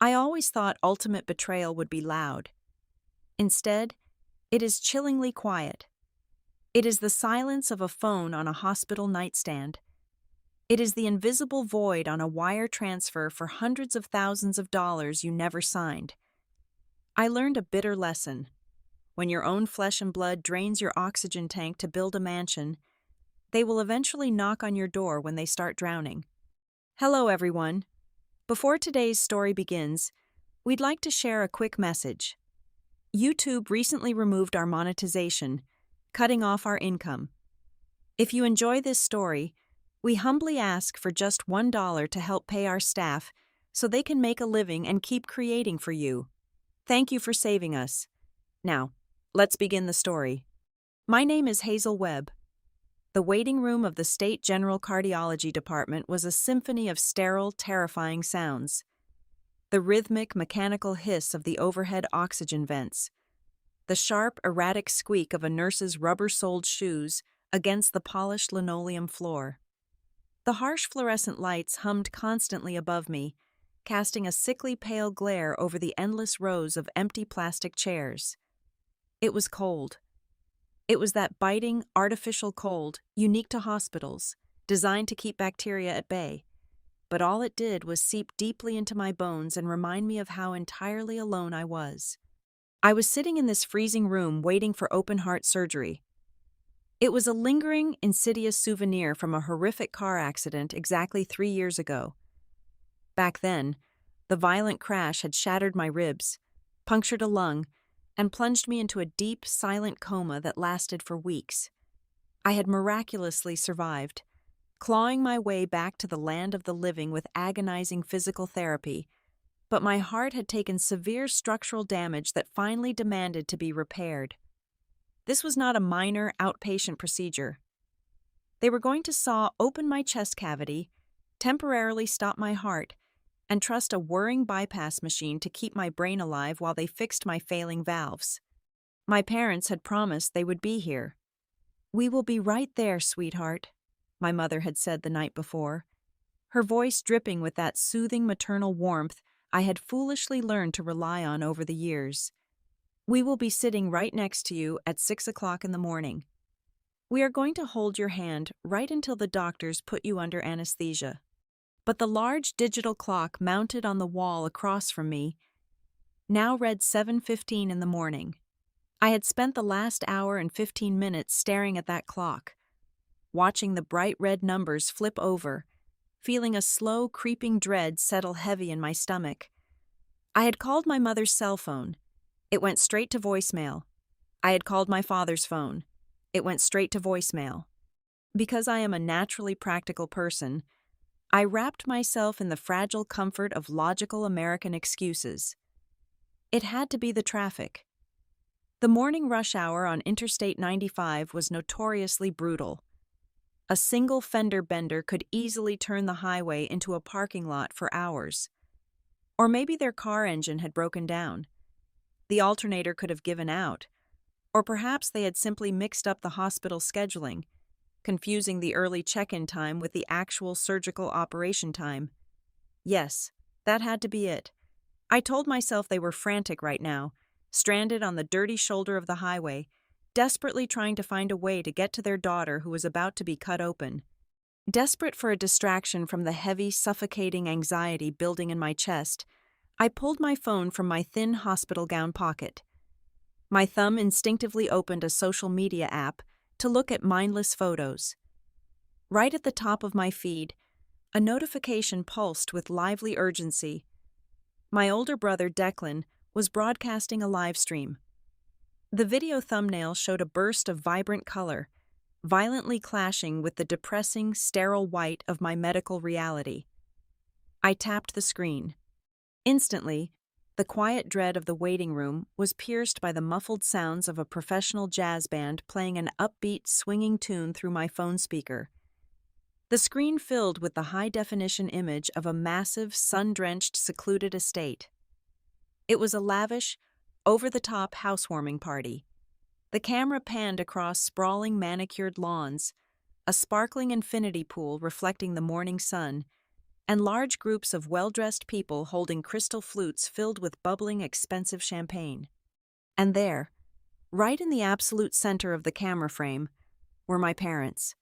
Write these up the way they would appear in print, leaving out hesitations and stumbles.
I always thought ultimate betrayal would be loud. Instead, it is chillingly quiet. It is the silence of a phone on a hospital nightstand. It is the invisible void on a wire transfer for hundreds of thousands of dollars you never signed. I learned a bitter lesson. When your own flesh and blood drains your oxygen tank to build a mansion, they will eventually knock on your door when they start drowning. Hello, everyone. Before today's story begins, we'd like to share a quick message. YouTube recently removed our monetization, cutting off our income. If you enjoy this story, we humbly ask for just $1 to help pay our staff so they can make a living and keep creating for you. Thank you for saving us. Now, let's begin the story. My name is Hazel Webb. The waiting room of the State General Cardiology Department was a symphony of sterile, terrifying sounds. The rhythmic, mechanical hiss of the overhead oxygen vents, the sharp, erratic squeak of a nurse's rubber-soled shoes against the polished linoleum floor. The harsh fluorescent lights hummed constantly above me, casting a sickly pale glare over the endless rows of empty plastic chairs. It was cold. It was that biting, artificial cold, unique to hospitals, designed to keep bacteria at bay. But all it did was seep deeply into my bones and remind me of how entirely alone I was. I was sitting in this freezing room waiting for open-heart surgery. It was a lingering, insidious souvenir from a horrific car accident exactly 3 years ago. Back then, the violent crash had shattered my ribs, punctured a lung, and plunged me into a deep, silent coma that lasted for weeks. I had miraculously survived, clawing my way back to the land of the living with agonizing physical therapy, but my heart had taken severe structural damage that finally demanded to be repaired. This was not a minor, outpatient procedure. They were going to saw open my chest cavity, temporarily stop my heart, and trust a whirring bypass machine to keep my brain alive while they fixed my failing valves. My parents had promised they would be here. "We will be right there, sweetheart," my mother had said the night before, her voice dripping with that soothing maternal warmth I had foolishly learned to rely on over the years. "We will be sitting right next to you at 6 o'clock in the morning. We are going to hold your hand right until the doctors put you under anesthesia." But the large digital clock mounted on the wall across from me now read 7:15 in the morning. I had spent the last hour and 15 minutes staring at that clock, watching the bright red numbers flip over, feeling a slow, creeping dread settle heavy in my stomach. I had called my mother's cell phone. It went straight to voicemail. I had called my father's phone. It went straight to voicemail. Because I am a naturally practical person, I wrapped myself in the fragile comfort of logical American excuses. It had to be the traffic. The morning rush hour on Interstate 95 was notoriously brutal. A single fender bender could easily turn the highway into a parking lot for hours. Or maybe their car engine had broken down. The alternator could have given out. Or perhaps they had simply mixed up the hospital scheduling, confusing the early check-in time with the actual surgical operation time. Yes, that had to be it. I told myself they were frantic right now, stranded on the dirty shoulder of the highway, desperately trying to find a way to get to their daughter who was about to be cut open. Desperate for a distraction from the heavy, suffocating anxiety building in my chest, I pulled my phone from my thin hospital gown pocket. My thumb instinctively opened a social media app to look at mindless photos. Right at the top of my feed, a notification pulsed with lively urgency. My older brother, Declan, was broadcasting a live stream. The video thumbnail showed a burst of vibrant color, violently clashing with the depressing, sterile white of my medical reality. I tapped the screen. Instantly, the quiet dread of the waiting room was pierced by the muffled sounds of a professional jazz band playing an upbeat, swinging tune through my phone speaker. The screen filled with the high-definition image of a massive, sun-drenched, secluded estate. It was a lavish, over-the-top housewarming party. The camera panned across sprawling manicured lawns, a sparkling infinity pool reflecting the morning sun, and large groups of well-dressed people holding crystal flutes filled with bubbling, expensive champagne. And there, right in the absolute center of the camera frame, were my parents.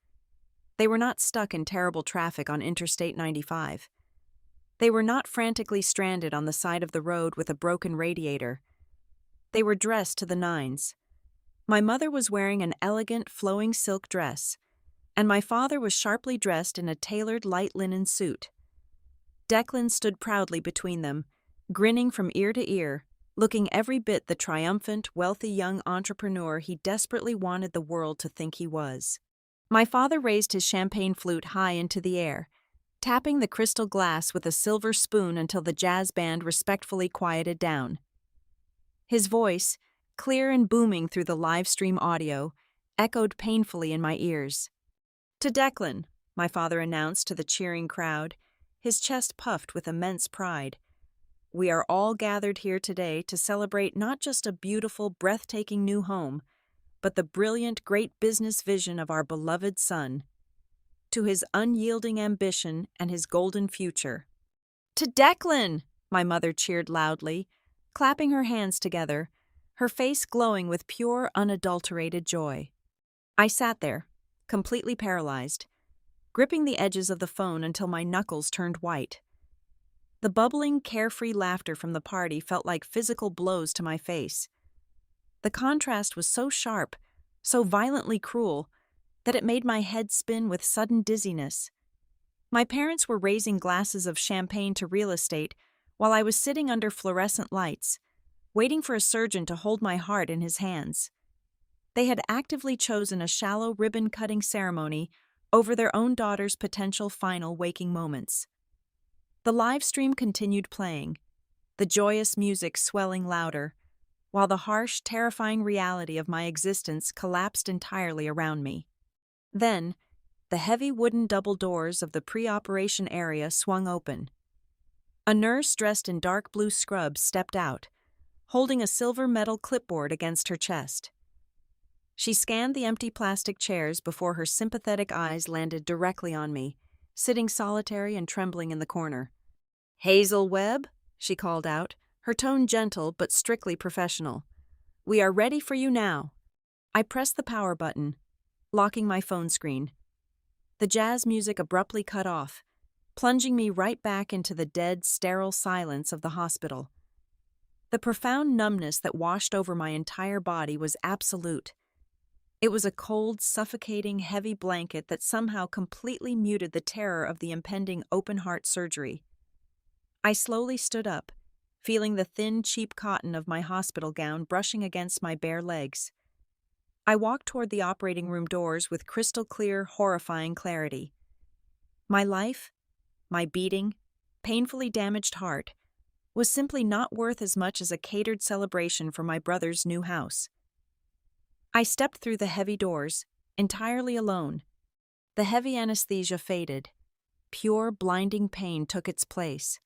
They were not stuck in terrible traffic on Interstate 95. They were not frantically stranded on the side of the road with a broken radiator. They were dressed to the nines. My mother was wearing an elegant, flowing silk dress, and my father was sharply dressed in a tailored light linen suit. Declan stood proudly between them, grinning from ear to ear, looking every bit the triumphant, wealthy young entrepreneur he desperately wanted the world to think he was. My father raised his champagne flute high into the air, tapping the crystal glass with a silver spoon until the jazz band respectfully quieted down. His voice, clear and booming through the live stream audio, echoed painfully in my ears. "To Declan," my father announced to the cheering crowd, his chest puffed with immense pride. "We are all gathered here today to celebrate not just a beautiful, breathtaking new home, but the brilliant, great business vision of our beloved son. To his unyielding ambition and his golden future." "To Declan!" my mother cheered loudly, clapping her hands together, her face glowing with pure, unadulterated joy. I sat there, completely paralyzed, gripping the edges of the phone until my knuckles turned white. The bubbling, carefree laughter from the party felt like physical blows to my face. The contrast was so sharp, so violently cruel, that it made my head spin with sudden dizziness. My parents were raising glasses of champagne to real estate while I was sitting under fluorescent lights, waiting for a surgeon to hold my heart in his hands. They had actively chosen a shallow ribbon-cutting ceremony over their own daughter's potential final waking moments. The live stream continued playing, the joyous music swelling louder, while the harsh, terrifying reality of my existence collapsed entirely around me. Then, the heavy wooden double doors of the pre-operation area swung open. A nurse dressed in dark blue scrubs stepped out, holding a silver metal clipboard against her chest. She scanned the empty plastic chairs before her sympathetic eyes landed directly on me, sitting solitary and trembling in the corner. "Hazel Webb," she called out, her tone gentle but strictly professional. "We are ready for you now." I pressed the power button, locking my phone screen. The jazz music abruptly cut off, plunging me right back into the dead, sterile silence of the hospital. The profound numbness that washed over my entire body was absolute. It was a cold, suffocating, heavy blanket that somehow completely muted the terror of the impending open-heart surgery. I slowly stood up, feeling the thin, cheap cotton of my hospital gown brushing against my bare legs. I walked toward the operating room doors with crystal-clear, horrifying clarity. My life, my beating, painfully damaged heart, was simply not worth as much as a catered celebration for my brother's new house. I stepped through the heavy doors, entirely alone. The heavy anesthesia faded. Pure, blinding pain took its place.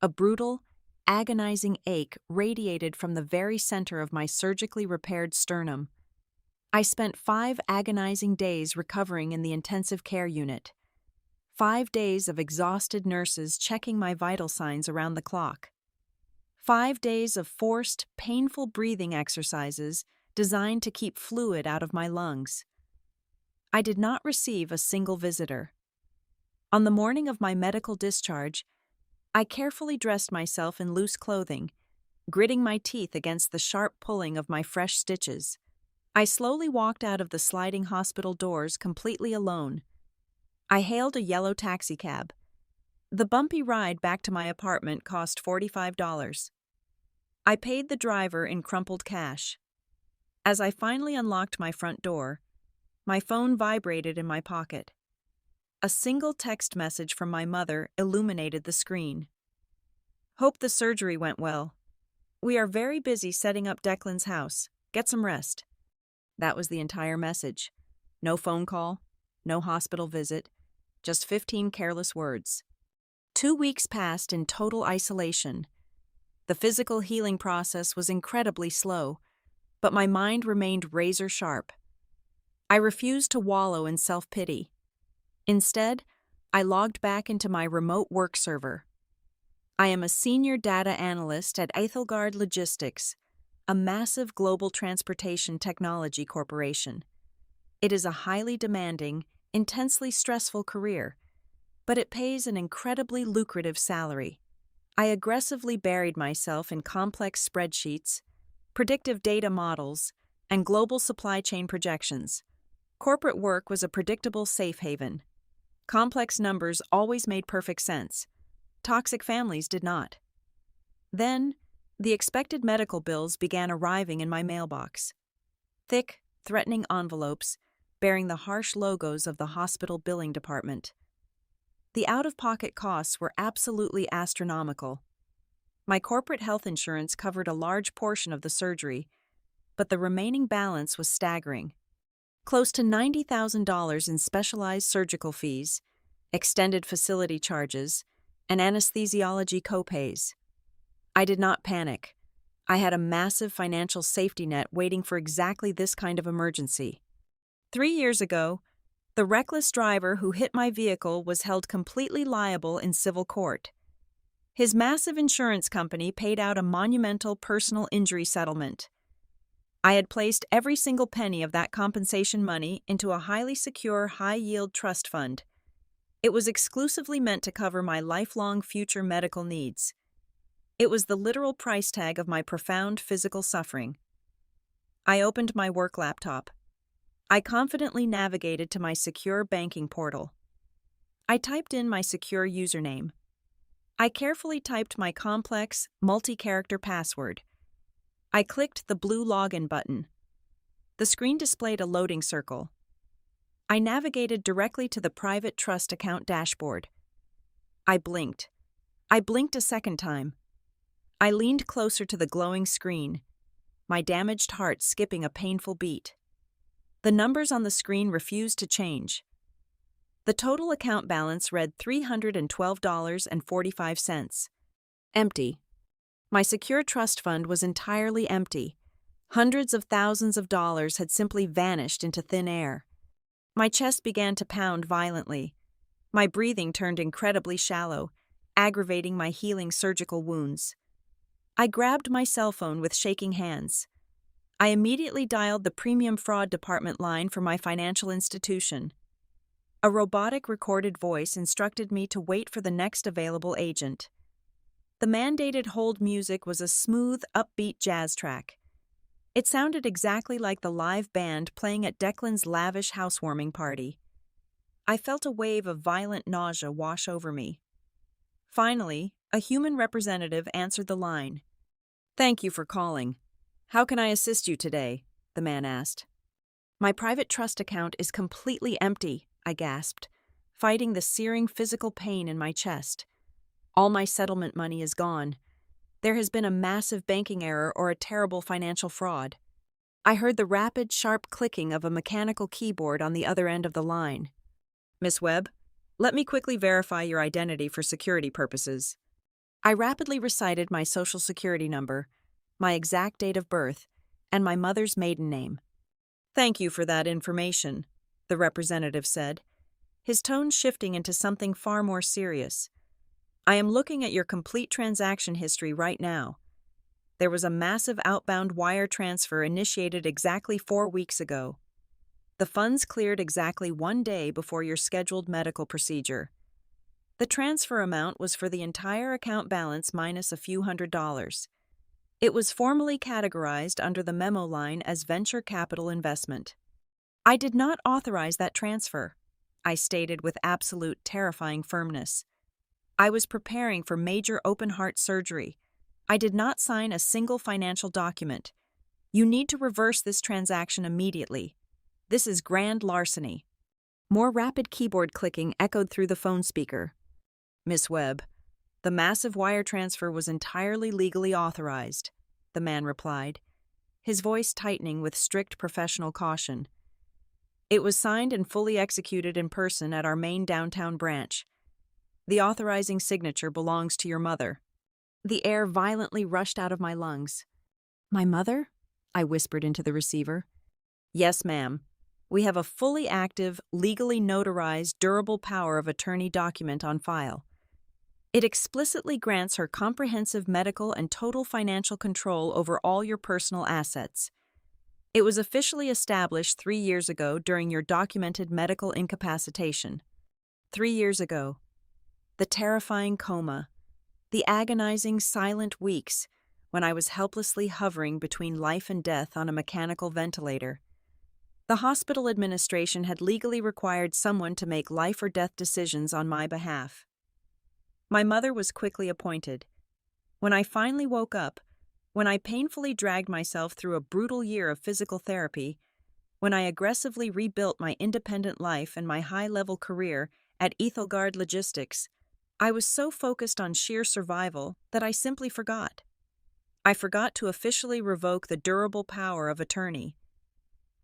A brutal, agonizing ache radiated from the very center of my surgically repaired sternum. I spent 5 agonizing days recovering in the intensive care unit. 5 days of exhausted nurses checking my vital signs around the clock. 5 days of forced, painful breathing exercises designed to keep fluid out of my lungs. I did not receive a single visitor. On the morning of my medical discharge, I carefully dressed myself in loose clothing, gritting my teeth against the sharp pulling of my fresh stitches. I slowly walked out of the sliding hospital doors completely alone. I hailed a yellow taxicab. The bumpy ride back to my apartment cost $45. I paid the driver in crumpled cash. As I finally unlocked my front door, my phone vibrated in my pocket. A single text message from my mother illuminated the screen. "Hope the surgery went well. We are very busy setting up Declan's house. Get some rest." That was the entire message. No phone call, no hospital visit, just 15 careless words. 2 weeks passed in total isolation. The physical healing process was incredibly slow, but my mind remained razor-sharp. I refused to wallow in self-pity. Instead, I logged back into my remote work server. I am a senior data analyst at Ethelgard Logistics, a massive global transportation technology corporation. It is a highly demanding, intensely stressful career, but it pays an incredibly lucrative salary. I aggressively buried myself in complex spreadsheets, predictive data models, and global supply chain projections. Corporate work was a predictable safe haven. Complex numbers always made perfect sense. Toxic families did not. Then, the expected medical bills began arriving in my mailbox. Thick, threatening envelopes bearing the harsh logos of the hospital billing department. The out-of-pocket costs were absolutely astronomical. My corporate health insurance covered a large portion of the surgery, but the remaining balance was staggering. Close to $90,000 in specialized surgical fees, extended facility charges, and anesthesiology copays. I did not panic. I had a massive financial safety net waiting for exactly this kind of emergency. 3 years ago, the reckless driver who hit my vehicle was held completely liable in civil court. His massive insurance company paid out a monumental personal injury settlement. I had placed every single penny of that compensation money into a highly secure, high-yield trust fund. It was exclusively meant to cover my lifelong future medical needs. It was the literal price tag of my profound physical suffering. I opened my work laptop. I confidently navigated to my secure banking portal. I typed in my secure username. I carefully typed my complex, multi-character password. I clicked the blue login button. The screen displayed a loading circle. I navigated directly to the private trust account dashboard. I blinked. I blinked a second time. I leaned closer to the glowing screen, my damaged heart skipping a painful beat. The numbers on the screen refused to change. The total account balance read $312.45. Empty. My secure trust fund was entirely empty. Hundreds of thousands of dollars had simply vanished into thin air. My chest began to pound violently. My breathing turned incredibly shallow, aggravating my healing surgical wounds. I grabbed my cell phone with shaking hands. I immediately dialed the premium fraud department line for my financial institution. A robotic recorded voice instructed me to wait for the next available agent. The mandated hold music was a smooth, upbeat jazz track. It sounded exactly like the live band playing at Declan's lavish housewarming party. I felt a wave of violent nausea wash over me. Finally, a human representative answered the line. "Thank you for calling. How can I assist you today?" the man asked. "My private trust account is completely empty," I gasped, fighting the searing physical pain in my chest. "All my settlement money is gone. There has been a massive banking error or a terrible financial fraud." I heard the rapid, sharp clicking of a mechanical keyboard on the other end of the line. "Miss Webb, let me quickly verify your identity for security purposes." I rapidly recited my social security number, my exact date of birth, and my mother's maiden name. "Thank you for that information," the representative said, his tone shifting into something far more serious. "I am looking at your complete transaction history right now. There was a massive outbound wire transfer initiated exactly 4 weeks ago. The funds cleared exactly 1 day before your scheduled medical procedure. The transfer amount was for the entire account balance minus a few $100s. It was formally categorized under the memo line as venture capital investment. I did not authorize that transfer," I stated with absolute terrifying firmness. "I was preparing for major open-heart surgery. I did not sign a single financial document. You need to reverse this transaction immediately. This is grand larceny." More rapid keyboard clicking echoed through the phone speaker. "Miss Webb, the massive wire transfer was entirely legally authorized," the man replied, his voice tightening with strict professional caution. "It was signed and fully executed in person at our main downtown branch. The authorizing signature belongs to your mother." The air violently rushed out of my lungs. "My mother?" I whispered into the receiver. "Yes, ma'am. We have a fully active, legally notarized, durable power of attorney document on file. It explicitly grants her comprehensive medical and total financial control over all your personal assets. It was officially established 3 years ago during your documented medical incapacitation. 3 years ago. The terrifying coma. The agonizing, silent weeks when I was helplessly hovering between life and death on a mechanical ventilator. The hospital administration had legally required someone to make life or death decisions on my behalf. My mother was quickly appointed. When I finally woke up, when I painfully dragged myself through a brutal year of physical therapy, when I aggressively rebuilt my independent life and my high-level career at Ethelgard Logistics, I was so focused on sheer survival that I simply forgot. I forgot to officially revoke the durable power of attorney.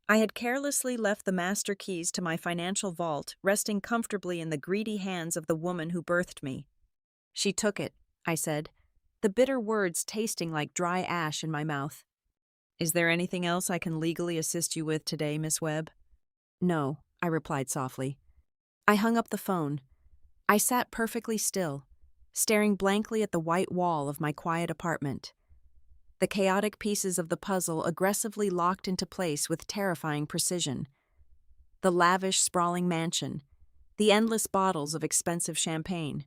I had carelessly left the master keys to my financial vault resting comfortably in the greedy hands of the woman who birthed me. She took it, I said, the bitter words tasting like dry ash in my mouth. Is there anything else I can legally assist you with today, Miss Webb? No, I replied softly. I hung up the phone. I sat perfectly still, staring blankly at the white wall of my quiet apartment. The chaotic pieces of the puzzle aggressively locked into place with terrifying precision. The lavish, sprawling mansion, the endless bottles of expensive champagne,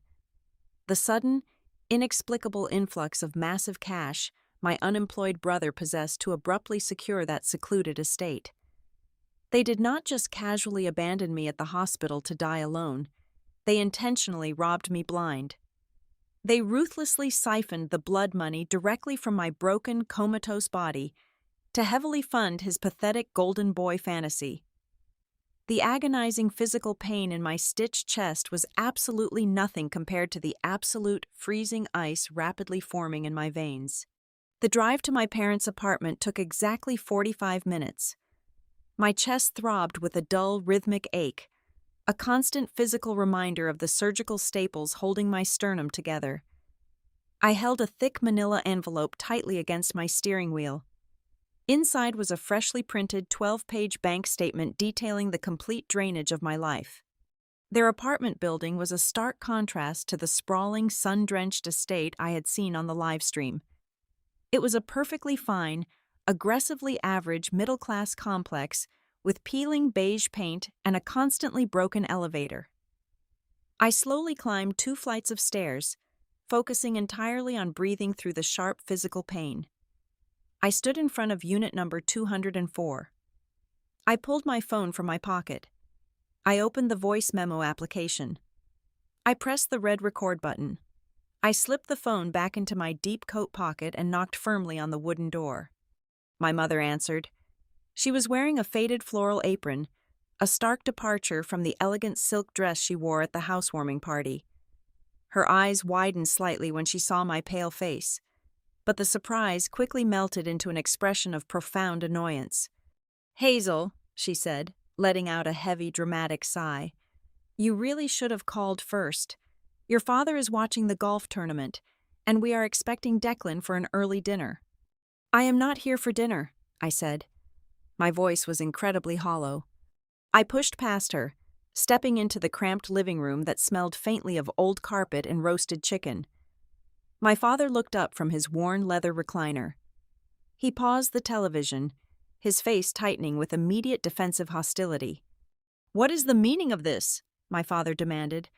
the sudden, inexplicable influx of massive cash my unemployed brother possessed to abruptly secure that secluded estate. They did not just casually abandon me at the hospital to die alone. They intentionally robbed me blind. They ruthlessly siphoned the blood money directly from my broken, comatose body to heavily fund his pathetic golden boy fantasy. The agonizing physical pain in my stitched chest was absolutely nothing compared to the absolute freezing ice rapidly forming in my veins. The drive to my parents' apartment took exactly 45 minutes. My chest throbbed with a dull, rhythmic ache, a constant physical reminder of the surgical staples holding my sternum together. I held a thick manila envelope tightly against my steering wheel. Inside was a freshly printed 12-page bank statement detailing the complete drainage of my life. Their apartment building was a stark contrast to the sprawling, sun-drenched estate I had seen on the live stream. It was a perfectly fine, aggressively average middle-class complex with peeling beige paint and a constantly broken elevator. I slowly climbed 2 flights of stairs, focusing entirely on breathing through the sharp physical pain. I stood in front of unit number 204. I pulled my phone from my pocket. I opened the voice memo application. I pressed the red record button. I slipped the phone back into my deep coat pocket and knocked firmly on the wooden door. My mother answered. She was wearing a faded floral apron, a stark departure from the elegant silk dress she wore at the housewarming party. Her eyes widened slightly when she saw my pale face, but the surprise quickly melted into an expression of profound annoyance. "Hazel," she said, letting out a heavy, dramatic sigh, "you really should have called first. Your father is watching the golf tournament, and we are expecting Declan for an early dinner." "I am not here for dinner," I said. My voice was incredibly hollow. I pushed past her, stepping into the cramped living room that smelled faintly of old carpet and roasted chicken. My father looked up from his worn leather recliner. He paused the television, his face tightening with immediate defensive hostility. "What is the meaning of this?" my father demanded,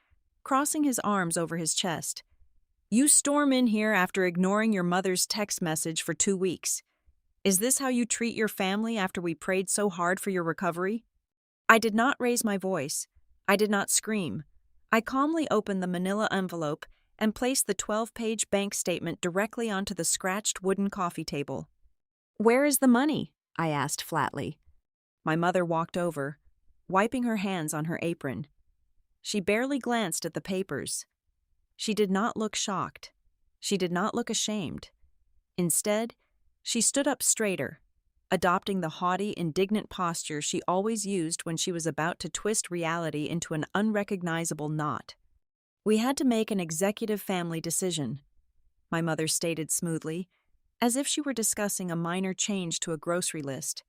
crossing his arms over his chest. "You storm in here after ignoring your mother's text message for 2 weeks. Is this how you treat your family after we prayed so hard for your recovery?" I did not raise my voice. I did not scream. I calmly opened the manila envelope and placed the 12-page bank statement directly onto the scratched wooden coffee table. "Where is the money?" I asked flatly. My mother walked over, wiping her hands on her apron. She barely glanced at the papers. She did not look shocked. She did not look ashamed. Instead, she stood up straighter, adopting the haughty, indignant posture she always used when she was about to twist reality into an unrecognizable knot. "We had to make an executive family decision," my mother stated smoothly, as if she were discussing a minor change to a grocery list.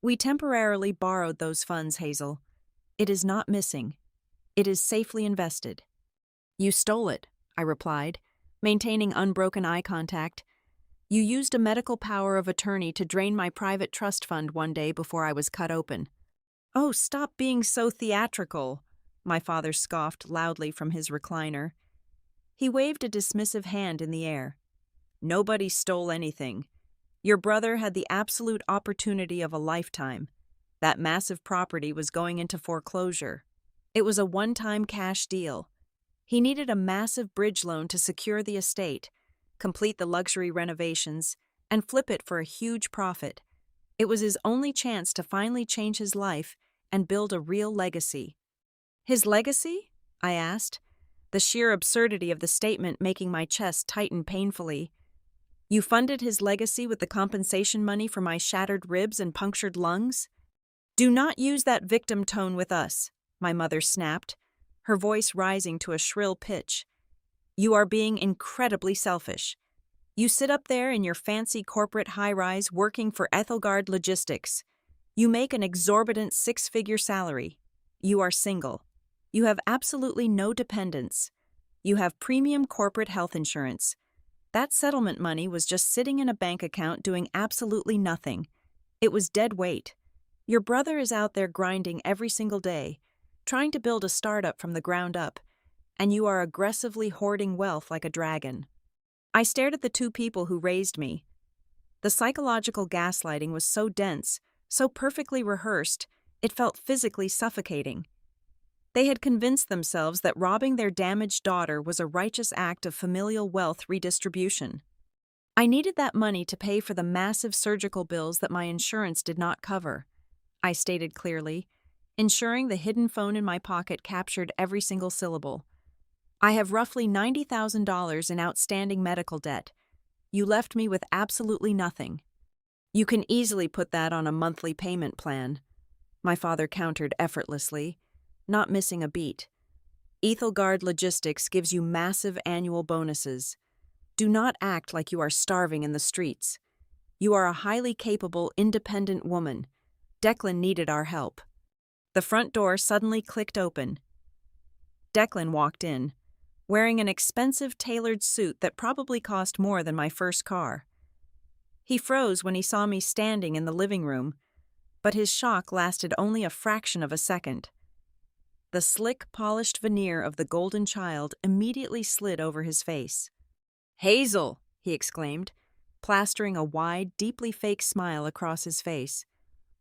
We temporarily borrowed those funds, Hazel. It is not missing. It is safely invested. You stole it, I replied, maintaining unbroken eye contact. You used a medical power of attorney to drain my private trust fund one day before I was cut open. Oh, stop being so theatrical, my father scoffed loudly from his recliner. He waved a dismissive hand in the air. Nobody stole anything. Your brother had the absolute opportunity of a lifetime. That massive property was going into foreclosure. It was a one-time cash deal. He needed a massive bridge loan to secure the estate, complete the luxury renovations, and flip it for a huge profit. It was his only chance to finally change his life and build a real legacy. His legacy? I asked, the sheer absurdity of the statement making my chest tighten painfully. You funded his legacy with the compensation money for my shattered ribs and punctured lungs? Do not use that victim tone with us, my mother snapped, her voice rising to a shrill pitch. You are being incredibly selfish. You sit up there in your fancy corporate high-rise working for Ethelgard Logistics. You make an exorbitant six-figure salary. You are single. You have absolutely no dependents. You have premium corporate health insurance. That settlement money was just sitting in a bank account doing absolutely nothing. It was dead weight. Your brother is out there grinding every single day, trying to build a startup from the ground up, and you are aggressively hoarding wealth like a dragon. I stared at the two people who raised me. The psychological gaslighting was so dense, so perfectly rehearsed, it felt physically suffocating. They had convinced themselves that robbing their damaged daughter was a righteous act of familial wealth redistribution. I needed that money to pay for the massive surgical bills that my insurance did not cover, I stated clearly, ensuring the hidden phone in my pocket captured every single syllable. I have roughly $90,000 in outstanding medical debt. You left me with absolutely nothing. You can easily put that on a monthly payment plan, my father countered effortlessly, not missing a beat. Ethelgard Logistics gives you massive annual bonuses. Do not act like you are starving in the streets. You are a highly capable, independent woman. Declan needed our help. The front door suddenly clicked open. Declan walked in, wearing an expensive tailored suit that probably cost more than my first car. He froze when he saw me standing in the living room, but his shock lasted only a fraction of a second. The slick, polished veneer of the golden child immediately slid over his face. "Hazel!" he exclaimed, plastering a wide, deeply fake smile across his face.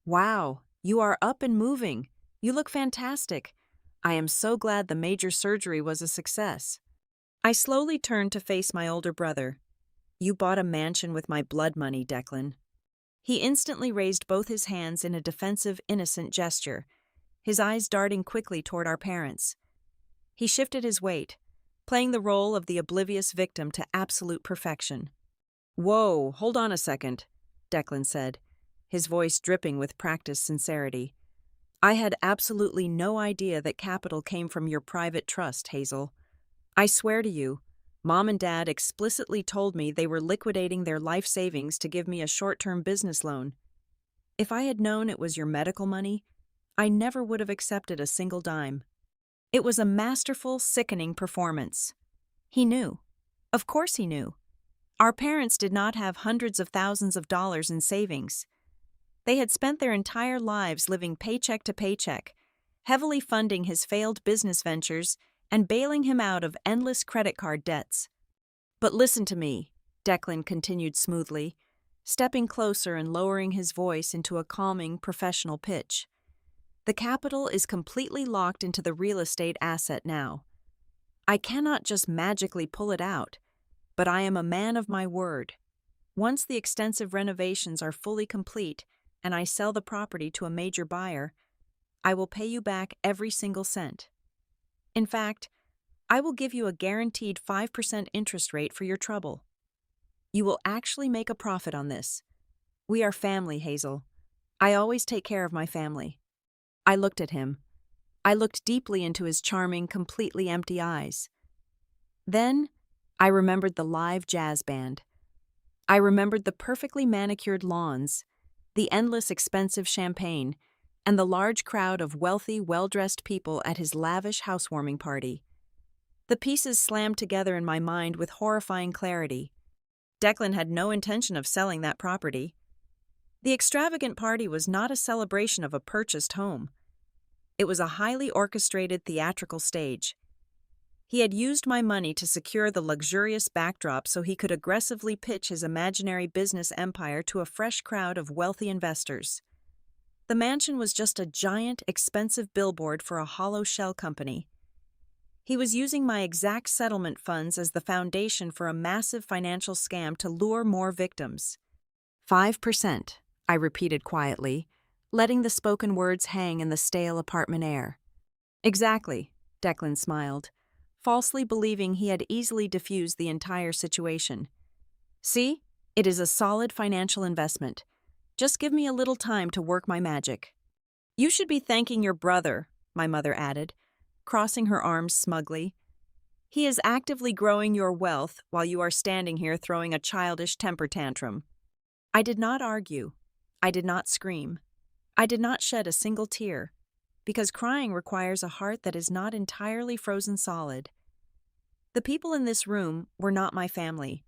"Wow, you are up and moving. You look fantastic. I am so glad the major surgery was a success." I slowly turned to face my older brother. "You bought a mansion with my blood money, Declan." He instantly raised both his hands in a defensive, innocent gesture, his eyes darting quickly toward our parents. He shifted his weight, playing the role of the oblivious victim to absolute perfection. "Whoa, hold on a second," Declan said, his voice dripping with practiced sincerity. "I had absolutely no idea that capital came from your private trust, Hazel. I swear to you, Mom and Dad explicitly told me they were liquidating their life savings to give me a short-term business loan. If I had known it was your medical money, I never would have accepted a single dime." It was a masterful, sickening performance. He knew. Of course he knew. Our parents did not have hundreds of thousands of dollars in savings. They had spent their entire lives living paycheck to paycheck, heavily funding his failed business ventures and bailing him out of endless credit card debts. "But listen to me," Declan continued smoothly, stepping closer and lowering his voice into a calming, professional pitch. "The capital is completely locked into the real estate asset now. I cannot just magically pull it out, but I am a man of my word. Once the extensive renovations are fully complete and I sell the property to a major buyer, I will pay you back every single cent. In fact, I will give you a guaranteed 5% interest rate for your trouble. You will actually make a profit on this. We are family, Hazel. I always take care of my family." I looked at him. I looked deeply into his charming, completely empty eyes. Then, I remembered the live jazz band. I remembered the perfectly manicured lawns, the endless expensive champagne, and the large crowd of wealthy, well-dressed people at his lavish housewarming party. The pieces slammed together in my mind with horrifying clarity. Declan had no intention of selling that property. The extravagant party was not a celebration of a purchased home. It was a highly orchestrated theatrical stage. He had used my money to secure the luxurious backdrop so he could aggressively pitch his imaginary business empire to a fresh crowd of wealthy investors. The mansion was just a giant, expensive billboard for a hollow shell company. He was using my exact settlement funds as the foundation for a massive financial scam to lure more victims. 5%, I repeated quietly, letting the spoken words hang in the stale apartment air. Exactly, Declan smiled, falsely believing he had easily diffused the entire situation. See, it is a solid financial investment. Just give me a little time to work my magic. You should be thanking your brother, my mother added, crossing her arms smugly. He is actively growing your wealth while you are standing here throwing a childish temper tantrum. I did not argue. I did not scream. I did not shed a single tear, because crying requires a heart that is not entirely frozen solid. The people in this room were not my family.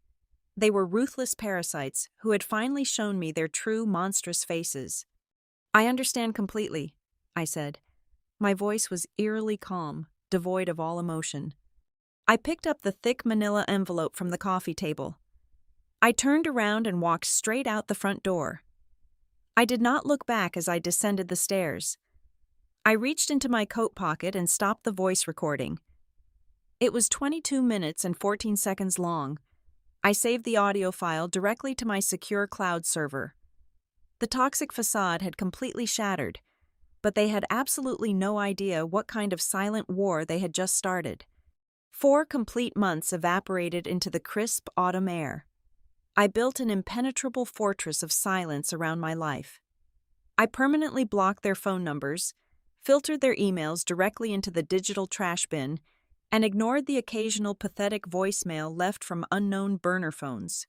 They were ruthless parasites who had finally shown me their true monstrous faces. I understand completely, I said. My voice was eerily calm, devoid of all emotion. I picked up the thick manila envelope from the coffee table. I turned around and walked straight out the front door. I did not look back as I descended the stairs. I reached into my coat pocket and stopped the voice recording. It was 22 minutes and 14 seconds long. I saved the audio file directly to my secure cloud server. The toxic facade had completely shattered, but they had absolutely no idea what kind of silent war they had just started. 4 complete months evaporated into the crisp autumn air. I built an impenetrable fortress of silence around my life. I permanently blocked their phone numbers, filtered their emails directly into the digital trash bin, and ignored the occasional pathetic voicemail left from unknown burner phones.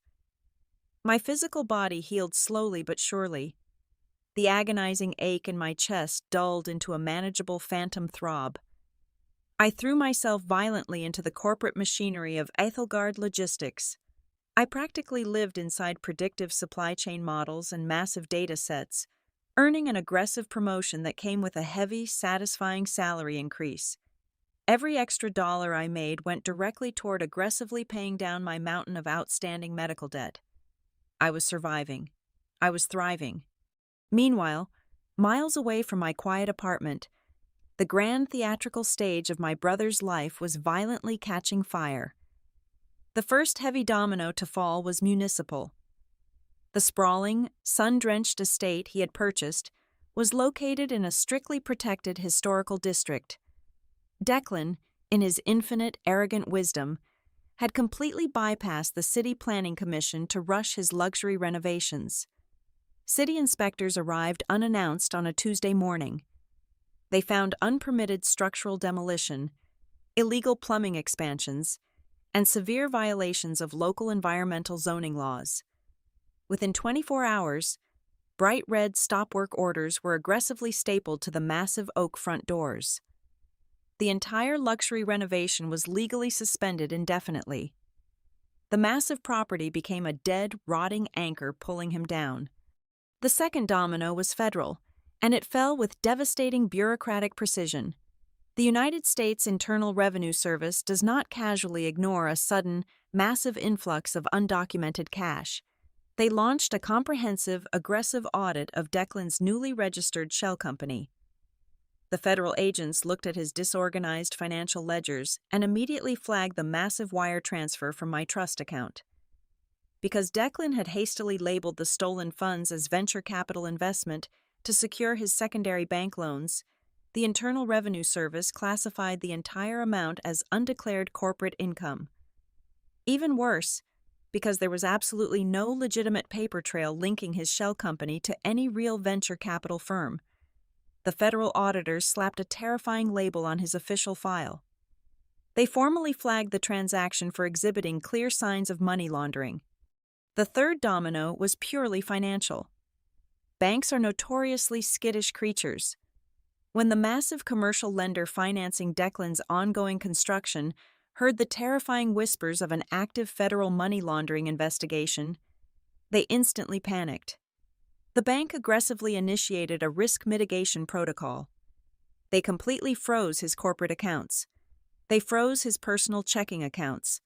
My physical body healed slowly but surely. The agonizing ache in my chest dulled into a manageable phantom throb. I threw myself violently into the corporate machinery of Ethelgard Logistics. I practically lived inside predictive supply chain models and massive data sets, earning an aggressive promotion that came with a heavy, satisfying salary increase. Every extra dollar I made went directly toward aggressively paying down my mountain of outstanding medical debt. I was surviving. I was thriving. Meanwhile, miles away from my quiet apartment, the grand theatrical stage of my brother's life was violently catching fire. The first heavy domino to fall was municipal. The sprawling, sun-drenched estate he had purchased was located in a strictly protected historical district. Declan, in his infinite, arrogant wisdom, had completely bypassed the City Planning Commission to rush his luxury renovations. City inspectors arrived unannounced on a Tuesday morning. They found unpermitted structural demolition, illegal plumbing expansions, and severe violations of local environmental zoning laws. Within 24 hours, bright red stop-work orders were aggressively stapled to the massive oak front doors. The entire luxury renovation was legally suspended indefinitely. The massive property became a dead, rotting anchor pulling him down. The second domino was federal, and it fell with devastating bureaucratic precision. The United States Internal Revenue Service does not casually ignore a sudden, massive influx of undocumented cash. They launched a comprehensive, aggressive audit of Declan's newly registered shell company. The federal agents looked at his disorganized financial ledgers and immediately flagged the massive wire transfer from my trust account. Because Declan had hastily labeled the stolen funds as venture capital investment to secure his secondary bank loans, the Internal Revenue Service classified the entire amount as undeclared corporate income. Even worse, because there was absolutely no legitimate paper trail linking his shell company to any real venture capital firm, the federal auditors slapped a terrifying label on his official file. They formally flagged the transaction for exhibiting clear signs of money laundering. The third domino was purely financial. Banks are notoriously skittish creatures. When the massive commercial lender financing Declan's ongoing construction heard the terrifying whispers of an active federal money laundering investigation, they instantly panicked. The bank aggressively initiated a risk mitigation protocol. They completely froze his corporate accounts. They froze his personal checking accounts.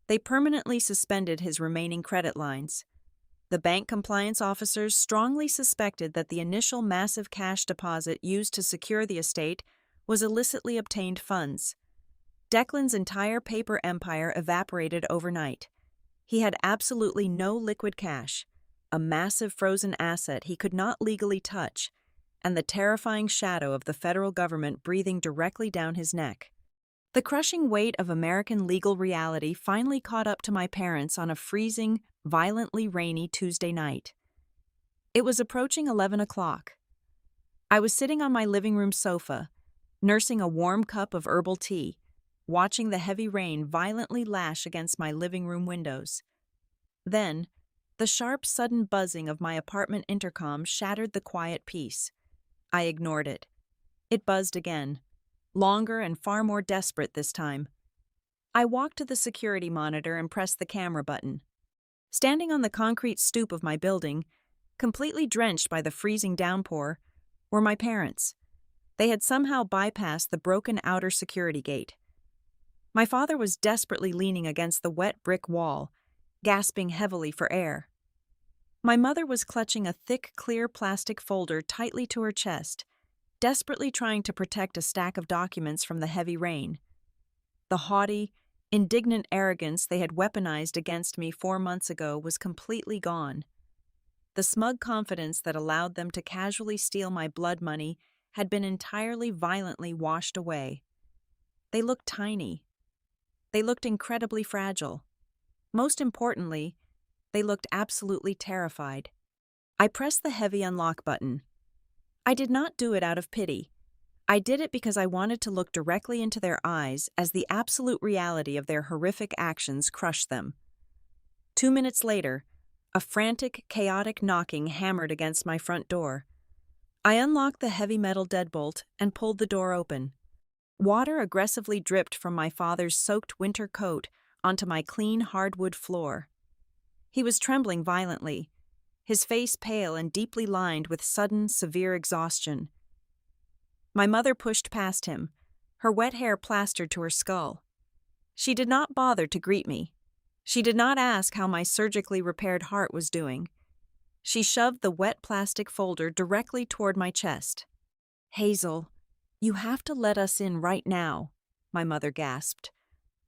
They permanently suspended his remaining credit lines. The bank compliance officers strongly suspected that the initial massive cash deposit used to secure the estate was illicitly obtained funds. Declan's entire paper empire evaporated overnight. He had absolutely no liquid cash, a massive frozen asset he could not legally touch, and the terrifying shadow of the federal government breathing directly down his neck. The crushing weight of American legal reality finally caught up to my parents on a freezing, violently rainy Tuesday night. It was approaching 11 o'clock. I was sitting on my living room sofa, nursing a warm cup of herbal tea, watching the heavy rain violently lash against my living room windows. Then, the sharp, sudden buzzing of my apartment intercom shattered the quiet peace. I ignored it. It buzzed again, longer and far more desperate this time. I walked to the security monitor and pressed the camera button. Standing on the concrete stoop of my building, completely drenched by the freezing downpour, were my parents. They had somehow bypassed the broken outer security gate. My father was desperately leaning against the wet brick wall, gasping heavily for air. My mother was clutching a thick, clear plastic folder tightly to her chest, desperately trying to protect a stack of documents from the heavy rain. The haughty, indignant arrogance they had weaponized against me 4 months ago was completely gone. The smug confidence that allowed them to casually steal my blood money had been entirely violently washed away. They looked tiny. They looked incredibly fragile. Most importantly, they looked absolutely terrified. I pressed the heavy unlock button. I did not do it out of pity. I did it because I wanted to look directly into their eyes as the absolute reality of their horrific actions crushed them. 2 minutes later, a frantic, chaotic knocking hammered against my front door. I unlocked the heavy metal deadbolt and pulled the door open. Water aggressively dripped from my father's soaked winter coat onto my clean hardwood floor. He was trembling violently, his face pale and deeply lined with sudden, severe exhaustion. My mother pushed past him, her wet hair plastered to her skull. She did not bother to greet me. She did not ask how my surgically repaired heart was doing. She shoved the wet plastic folder directly toward my chest. "Hazel, you have to let us in right now," my mother gasped,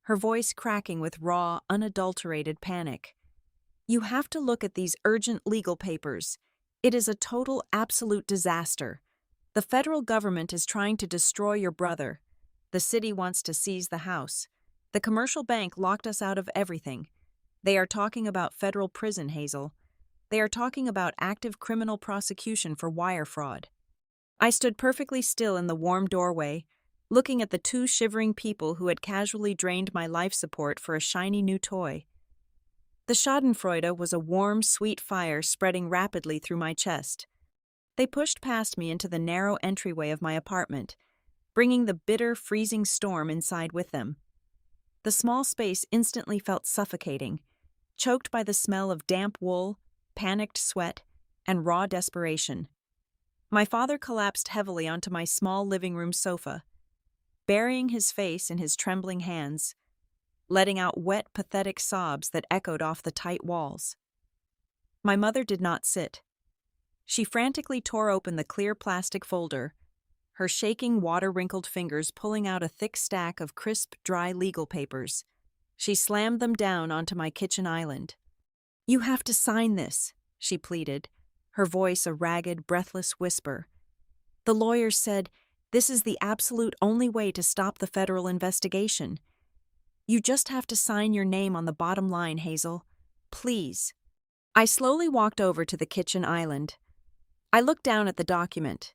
her voice cracking with raw, unadulterated panic. "You have to look at these urgent legal papers. It is a total, absolute disaster. The federal government is trying to destroy your brother. The city wants to seize the house. The commercial bank locked us out of everything. They are talking about federal prison, Hazel. They are talking about active criminal prosecution for wire fraud." I stood perfectly still in the warm doorway, looking at the 2 shivering people who had casually drained my life support for a shiny new toy. The schadenfreude was a warm, sweet fire spreading rapidly through my chest. They pushed past me into the narrow entryway of my apartment, bringing the bitter, freezing storm inside with them. The small space instantly felt suffocating, choked by the smell of damp wool, panicked sweat, and raw desperation. My father collapsed heavily onto my small living room sofa, burying his face in his trembling hands, letting out wet, pathetic sobs that echoed off the tight walls. My mother did not sit. She frantically tore open the clear plastic folder, her shaking, water-wrinkled fingers pulling out a thick stack of crisp, dry legal papers. She slammed them down onto my kitchen island. "You have to sign this," she pleaded, her voice a ragged, breathless whisper. "The lawyers said this is the absolute only way to stop the federal investigation. You just have to sign your name on the bottom line, Hazel. Please." I slowly walked over to the kitchen island. I looked down at the document.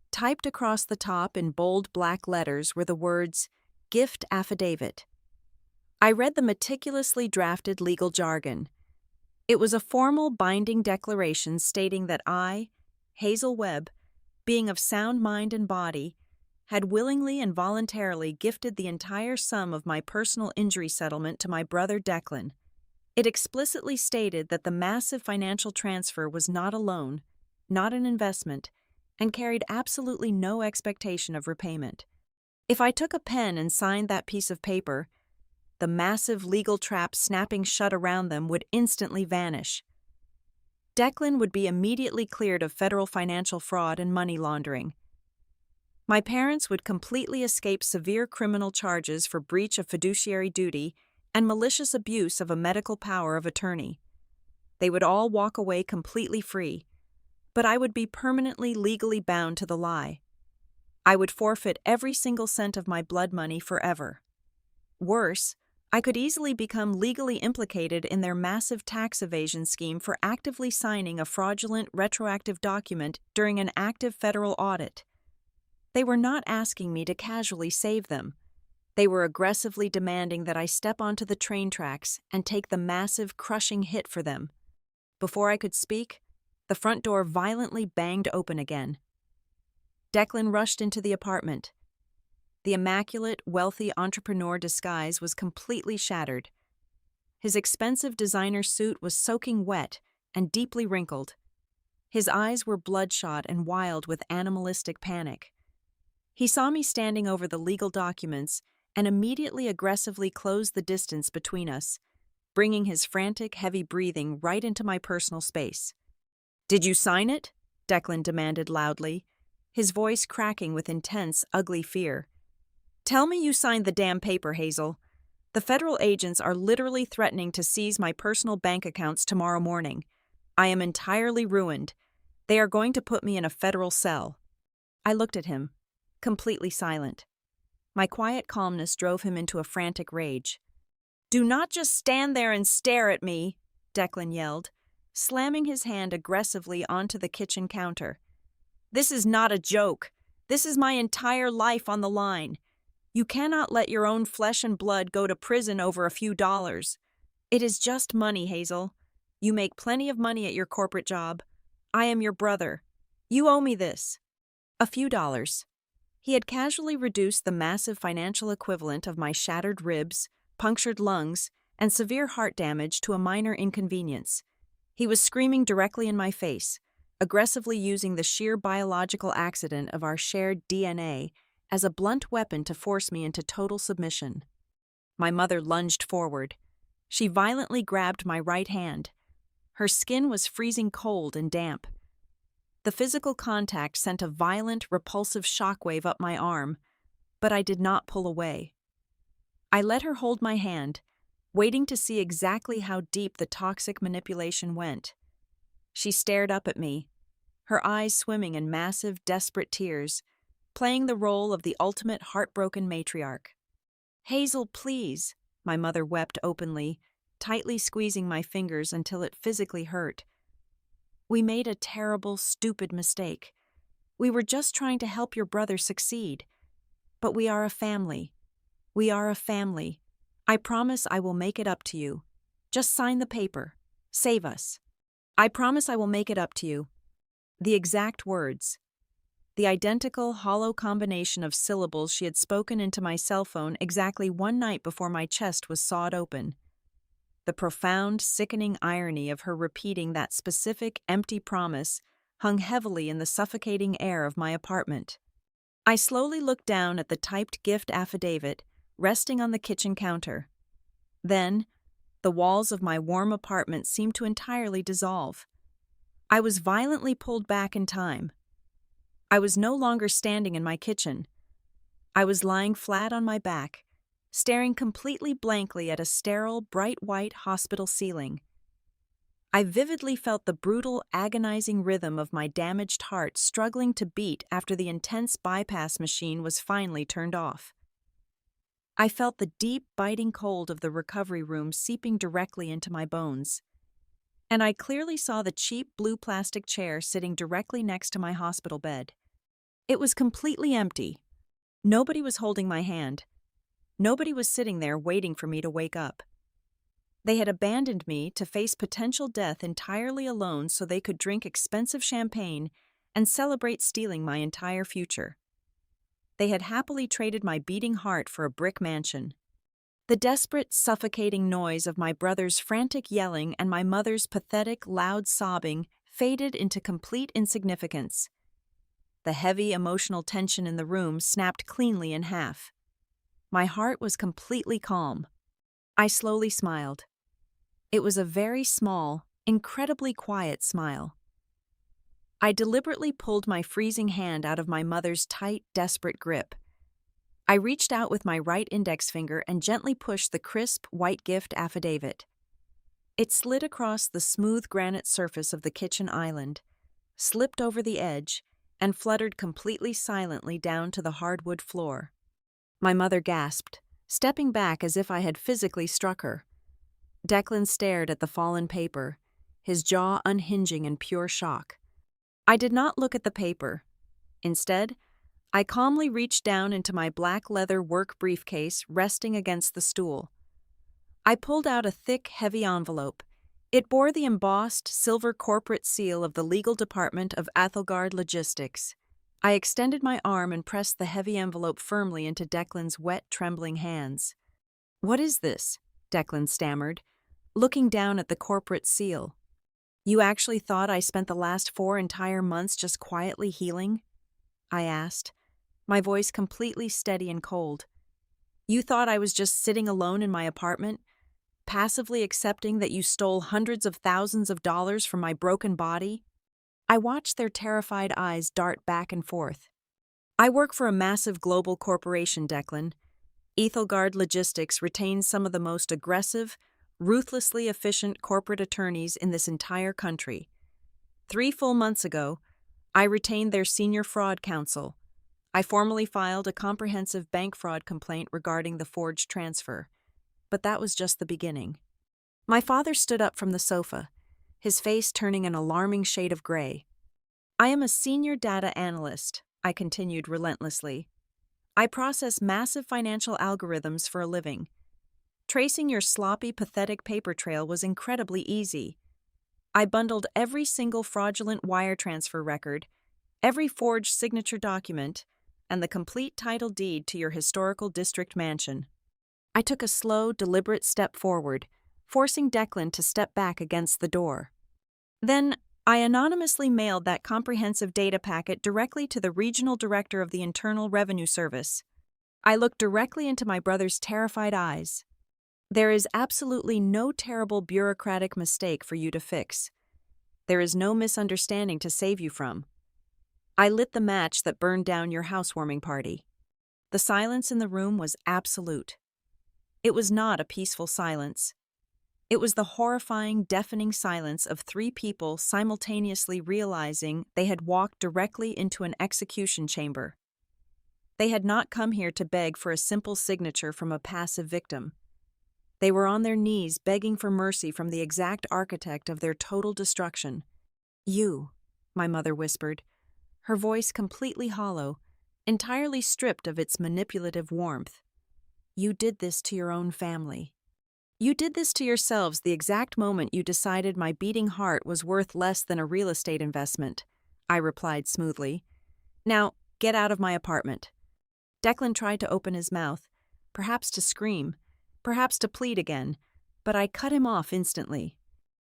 Typed across the top in bold black letters were the words, "Gift Affidavit." I read the meticulously drafted legal jargon. It was a formal, binding declaration stating that I, Hazel Webb, being of sound mind and body, had willingly and voluntarily gifted the entire sum of my personal injury settlement to my brother Declan. It explicitly stated that the massive financial transfer was not a loan, not an investment, and carried absolutely no expectation of repayment. If I took a pen and signed that piece of paper, the massive legal trap snapping shut around them would instantly vanish. Declan would be immediately cleared of federal financial fraud and money laundering. My parents would completely escape severe criminal charges for breach of fiduciary duty and malicious abuse of a medical power of attorney. They would all walk away completely free, but I would be permanently legally bound to the lie. I would forfeit every single cent of my blood money forever. Worse, I could easily become legally implicated in their massive tax evasion scheme for actively signing a fraudulent retroactive document during an active federal audit. They were not asking me to casually save them. They were aggressively demanding that I step onto the train tracks and take the massive, crushing hit for them. Before I could speak, the front door violently banged open again. Declan rushed into the apartment. The immaculate, wealthy entrepreneur disguise was completely shattered. His expensive designer suit was soaking wet and deeply wrinkled. His eyes were bloodshot and wild with animalistic panic. He saw me standing over the legal documents and immediately aggressively closed the distance between us, bringing his frantic, heavy breathing right into my personal space. "Did you sign it?" Declan demanded loudly, his voice cracking with intense, ugly fear. "Tell me you signed the damn paper, Hazel. The federal agents are literally threatening to seize my personal bank accounts tomorrow morning. I am entirely ruined. They are going to put me in a federal cell." I looked at him, completely silent. My quiet calmness drove him into a frantic rage. "Do not just stand there and stare at me," Declan yelled, slamming his hand aggressively onto the kitchen counter. "This is not a joke. This is my entire life on the line. You cannot let your own flesh and blood go to prison over a few dollars. It is just money, Hazel. You make plenty of money at your corporate job. I am your brother. You owe me this." A few dollars. He had casually reduced the massive financial equivalent of my shattered ribs, punctured lungs, and severe heart damage to a minor inconvenience. He was screaming directly in my face, aggressively using the sheer biological accident of our shared DNA as a blunt weapon to force me into total submission. My mother lunged forward. She violently grabbed my right hand. Her skin was freezing cold and damp. The physical contact sent a violent, repulsive shockwave up my arm, but I did not pull away. I let her hold my hand, waiting to see exactly how deep the toxic manipulation went. She stared up at me, her eyes swimming in massive, desperate tears, playing the role of the ultimate heartbroken matriarch. "Hazel, please," my mother wept openly, tightly squeezing my fingers until it physically hurt. "We made a terrible, stupid mistake. We were just trying to help your brother succeed. But we are a family. We are a family. I promise I will make it up to you. Just sign the paper. Save us. I promise I will make it up to you." The exact words. The identical, hollow combination of syllables she had spoken into my cell phone exactly one night before my chest was sawed open. The profound, sickening irony of her repeating that specific, empty promise hung heavily in the suffocating air of my apartment. I slowly looked down at the typed gift affidavit resting on the kitchen counter. Then, the walls of my warm apartment seemed to entirely dissolve. I was violently pulled back in time. I was no longer standing in my kitchen. I was lying flat on my back, staring completely blankly at a sterile, bright white hospital ceiling. I vividly felt the brutal, agonizing rhythm of my damaged heart struggling to beat after the intense bypass machine was finally turned off. I felt the deep, biting cold of the recovery room seeping directly into my bones. And I clearly saw the cheap blue plastic chair sitting directly next to my hospital bed. It was completely empty. Nobody was holding my hand. Nobody was sitting there waiting for me to wake up. They had abandoned me to face potential death entirely alone so they could drink expensive champagne and celebrate stealing my entire future. They had happily traded my beating heart for a brick mansion. The desperate, suffocating noise of my brother's frantic yelling and my mother's pathetic, loud sobbing faded into complete insignificance. The heavy, emotional tension in the room snapped cleanly in half. My heart was completely calm. I slowly smiled. It was a very small, incredibly quiet smile. I deliberately pulled my freezing hand out of my mother's tight, desperate grip. I reached out with my right index finger and gently pushed the crisp, white gift affidavit. It slid across the smooth granite surface of the kitchen island, slipped over the edge, and fluttered completely silently down to the hardwood floor. My mother gasped, stepping back as if I had physically struck her. Declan stared at the fallen paper, his jaw unhinging in pure shock. I did not look at the paper. Instead, I calmly reached down into my black leather work briefcase resting against the stool. I pulled out a thick, heavy envelope. It bore the embossed, silver corporate seal of the legal department of Athelgard Logistics. I extended my arm and pressed the heavy envelope firmly into Declan's wet, trembling hands. "What is this?" Declan stammered, looking down at the corporate seal. "You actually thought I spent the last 4 entire months just quietly healing?" I asked, my voice completely steady and cold. "You thought I was just sitting alone in my apartment, passively accepting that you stole hundreds of thousands of dollars from my broken body?" I watched their terrified eyes dart back and forth. "I work for a massive global corporation, Declan. Ethelgard Logistics retains some of the most aggressive, ruthlessly efficient corporate attorneys in this entire country. 3 full months ago, I retained their senior fraud counsel. I formally filed a comprehensive bank fraud complaint regarding the forged transfer. But that was just the beginning." My father stood up from the sofa, his face turning an alarming shade of gray. "I am a senior data analyst," I continued relentlessly. "I process massive financial algorithms for a living. Tracing your sloppy, pathetic paper trail was incredibly easy. I bundled every single fraudulent wire transfer record, every forged signature document, and the complete title deed to your historical district mansion." I took a slow, deliberate step forward, forcing Declan to step back against the door. "Then, I anonymously mailed that comprehensive data packet directly to the regional director of the Internal Revenue Service." I looked directly into my brother's terrified eyes. "There is absolutely no terrible bureaucratic mistake for you to fix. There is no misunderstanding to save you from. I lit the match that burned down your housewarming party." The silence in the room was absolute. It was not a peaceful silence. It was the horrifying, deafening silence of 3 people simultaneously realizing they had walked directly into an execution chamber. They had not come here to beg for a simple signature from a passive victim. They were on their knees begging for mercy from the exact architect of their total destruction. "You," my mother whispered, her voice completely hollow, entirely stripped of its manipulative warmth. "You did this to your own family. You did this to yourselves the exact moment you decided my beating heart was worth less than a real estate investment," I replied smoothly. "Now, get out of my apartment." Declan tried to open his mouth, perhaps to scream, perhaps to plead again, but I cut him off instantly.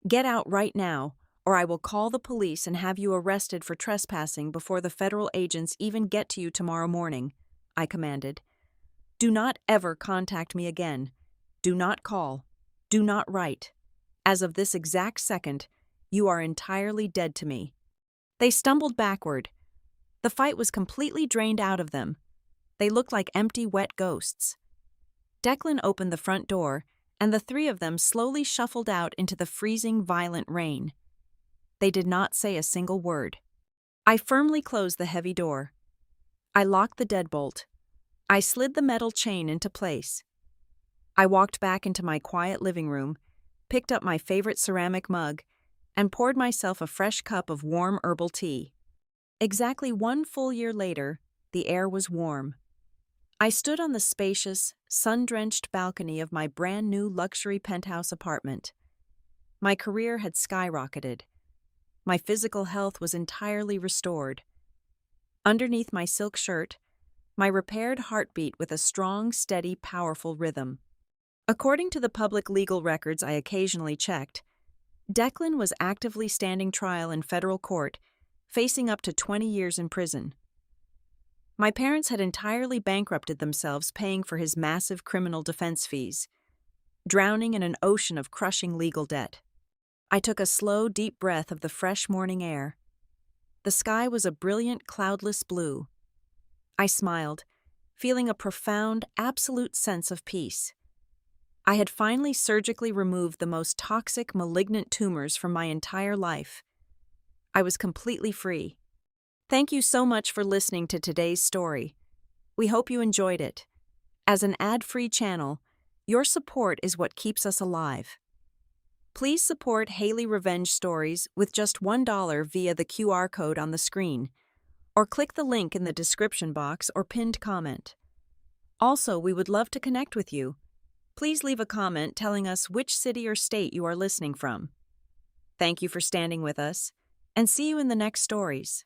"Get out right now, or I will call the police and have you arrested for trespassing before the federal agents even get to you tomorrow morning," I commanded. "Do not ever contact me again. Do not call. Do not write. As of this exact second, you are entirely dead to me." They stumbled backward. The fight was completely drained out of them. They looked like empty, wet ghosts. Declan opened the front door, and the 3 of them slowly shuffled out into the freezing, violent rain. They did not say a single word. I firmly closed the heavy door. I locked the deadbolt. I slid the metal chain into place. I walked back into my quiet living room, picked up my favorite ceramic mug, and poured myself a fresh cup of warm herbal tea. Exactly 1 full year later, the air was warm. I stood on the spacious, sun-drenched balcony of my brand-new luxury penthouse apartment. My career had skyrocketed. My physical health was entirely restored. Underneath my silk shirt, my repaired heart beat with a strong, steady, powerful rhythm. According to the public legal records I occasionally checked, Declan was actively standing trial in federal court, facing up to 20 years in prison. My parents had entirely bankrupted themselves paying for his massive criminal defense fees, drowning in an ocean of crushing legal debt. I took a slow, deep breath of the fresh morning air. The sky was a brilliant, cloudless blue. I smiled, feeling a profound, absolute sense of peace. I had finally surgically removed the most toxic, malignant tumors from my entire life. I was completely free. Thank you so much for listening to today's story. We hope you enjoyed it. As an ad-free channel, your support is what keeps us alive. Please support Haley Revenge Stories with just $1 via the QR code on the screen, or click the link in the description box or pinned comment. Also, we would love to connect with you. Please leave a comment telling us which city or state you are listening from. Thank you for standing with us, and see you in the next stories.